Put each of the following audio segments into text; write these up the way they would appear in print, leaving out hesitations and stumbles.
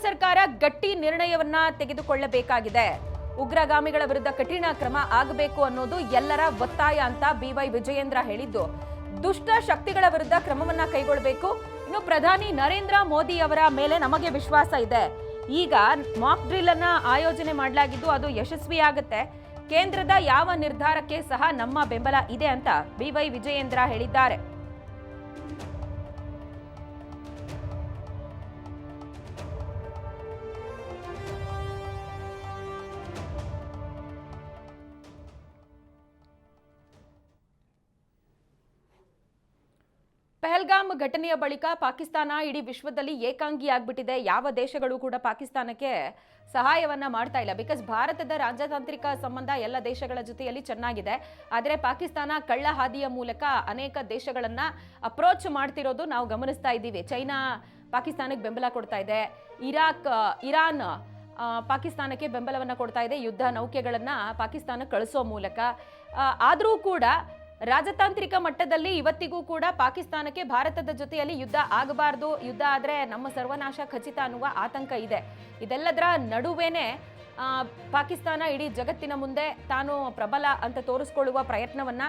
ಸರ್ಕಾರ ಗಟ್ಟಿ ನಿರ್ಣಯವನ್ನ ತೆಗೆದುಕೊಳ್ಳಬೇಕಾಗಿದೆ. ಉಗ್ರಗಾಮಿಗಳ ವಿರುದ್ಧ ಕಠಿಣ ಕ್ರಮ ಆಗಬೇಕು ಅನ್ನೋದು ಎಲ್ಲರ ಒತ್ತಾಯ ಅಂತ ಬಿವೈ ವಿಜಯೇಂದ್ರ ಹೇಳಿದ್ದು, ದುಷ್ಟ ಶಕ್ತಿಗಳ ವಿರುದ್ಧ ಕ್ರಮವನ್ನ ಕೈಗೊಳ್ಳಬೇಕು. ಇನ್ನು ಪ್ರಧಾನಿ ನರೇಂದ್ರ ಮೋದಿ ಅವರ ಮೇಲೆ ನಮಗೆ ವಿಶ್ವಾಸ ಇದೆ. ಈಗ ಮಾಕ್ ಡ್ರಿಲ್ ಅನ್ನ ಆಯೋಜನೆ ಮಾಡಲಾಗಿದ್ದು ಅದು ಯಶಸ್ವಿಯಾಗುತ್ತೆ. ಕೇಂದ್ರದ ಯಾವ ನಿರ್ಧಾರಕ್ಕೆ ಸಹ ನಮ್ಮ ಬೆಂಬಲ ಇದೆ ಅಂತ ಬಿವೈ ವಿಜಯೇಂದ್ರ ಹೇಳಿದ್ದಾರೆ. ಪಹಲ್ಗಾಮ್ ಘಟನೆಯ ಬಳಿಕ ಪಾಕಿಸ್ತಾನ ಇಡೀ ವಿಶ್ವದಲ್ಲಿ ಏಕಾಂಗಿಯಾಗ್ಬಿಟ್ಟಿದೆ. ಯಾವ ದೇಶಗಳು ಕೂಡ ಪಾಕಿಸ್ತಾನಕ್ಕೆ ಸಹಾಯವನ್ನ ಮಾಡ್ತಾ ಇಲ್ಲ. ಬಿಕಾಸ್ ಭಾರತದ ರಾಜತಾಂತ್ರಿಕ ಸಂಬಂಧ ಎಲ್ಲ ದೇಶಗಳ ಜೊತೆಯಲ್ಲಿ ಚೆನ್ನಾಗಿದೆ. ಆದರೆ ಪಾಕಿಸ್ತಾನ ಕಳ್ಳ ಹಾದಿಯ ಮೂಲಕ ಅನೇಕ ದೇಶಗಳನ್ನ ಅಪ್ರೋಚ್ ಮಾಡ್ತಿರೋದು ನಾವು ಗಮನಿಸ್ತಾ ಇದ್ದೀವಿ. ಚೈನಾ ಪಾಕಿಸ್ತಾನಕ್ಕೆ ಬೆಂಬಲ ಕೊಡ್ತಾ ಇದೆ. ಇರಾನ್ ಪಾಕಿಸ್ತಾನಕ್ಕೆ ಬೆಂಬಲವನ್ನ ಕೊಡ್ತಾ ಇದೆ, ಯುದ್ಧ ನೌಕೆಗಳನ್ನ ಪಾಕಿಸ್ತಾನ ಕಳಿಸೋ ಮೂಲಕ. ಆದರೂ ಕೂಡ ರಾಜತಾಂತ್ರಿಕ ಮಟ್ಟದಲ್ಲಿ ಇವತ್ತಿಗೂ ಕೂಡ ಪಾಕಿಸ್ತಾನಕ್ಕೆ ಭಾರತದ ಜೊತೆಯಲ್ಲಿ ಯುದ್ಧ ಆಗಬಾರ್ದು, ಯುದ್ಧ ಆದರೆ ನಮ್ಮ ಸರ್ವನಾಶ ಖಚಿತ ಅನ್ನುವ ಆತಂಕ ಇದೆ. ಇದೆಲ್ಲದರ ನಡುವೆನೆ ಪಾಕಿಸ್ತಾನ ಇಡೀ ಜಗತ್ತಿನ ಮುಂದೆ ತಾನು ಪ್ರಬಲ ಅಂತ ತೋರಿಸ್ಕೊಳ್ಳುವ ಪ್ರಯತ್ನವನ್ನ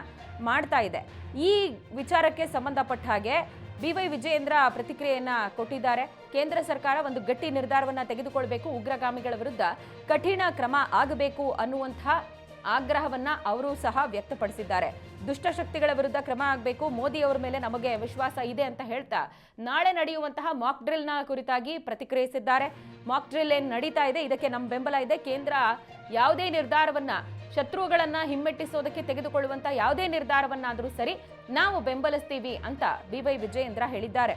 ಮಾಡ್ತಾ ಇದೆ. ಈ ವಿಚಾರಕ್ಕೆ ಸಂಬಂಧಪಟ್ಟ ಹಾಗೆ ಬಿವೈ ವಿಜಯೇಂದ್ರ ಪ್ರತಿಕ್ರಿಯೆಯನ್ನ ಕೊಟ್ಟಿದ್ದಾರೆ. ಕೇಂದ್ರ ಸರ್ಕಾರ ಒಂದು ಗಟ್ಟಿ ನಿರ್ಧಾರವನ್ನ ತೆಗೆದುಕೊಳ್ಬೇಕು, ಉಗ್ರಗಾಮಿಗಳ ವಿರುದ್ಧ ಕಠಿಣ ಕ್ರಮ ಆಗಬೇಕು ಅನ್ನುವಂತಹ ಆಗ್ರಹವನ್ನ ಅವರು ಸಹ ವ್ಯಕ್ತಪಡಿಸಿದ್ದಾರೆ. ದುಷ್ಟಶಕ್ತಿಗಳ ವಿರುದ್ಧ ಕ್ರಮ ಆಗಬೇಕು, ಮೋದಿ ಅವರ ಮೇಲೆ ನಮಗೆ ವಿಶ್ವಾಸ ಇದೆ ಅಂತ ಹೇಳ್ತಾ ನಾಳೆ ನಡೆಯುವಂತಹ ಮಾಕ್ ಡ್ರಿಲ್ನ ಕುರಿತಾಗಿ ಪ್ರತಿಕ್ರಿಯಿಸಿದ್ದಾರೆ. ಮಾಕ್ ಡ್ರಿಲ್ ಏನ್ ನಡೀತಾ ಇದೆ, ಇದಕ್ಕೆ ನಮ್ಮ ಬೆಂಬಲ ಇದೆ. ಕೇಂದ್ರ ಯಾವುದೇ ನಿರ್ಧಾರವನ್ನ, ಶತ್ರುಗಳನ್ನ ಹಿಮ್ಮೆಟ್ಟಿಸೋದಕ್ಕೆ ತೆಗೆದುಕೊಳ್ಳುವಂತ ಯಾವುದೇ ನಿರ್ಧಾರವನ್ನಾದರೂ ಸರಿ ನಾವು ಬೆಂಬಲಿಸ್ತೀವಿ ಅಂತ ಬಿವೈ ವಿಜಯೇಂದ್ರ ಹೇಳಿದ್ದಾರೆ.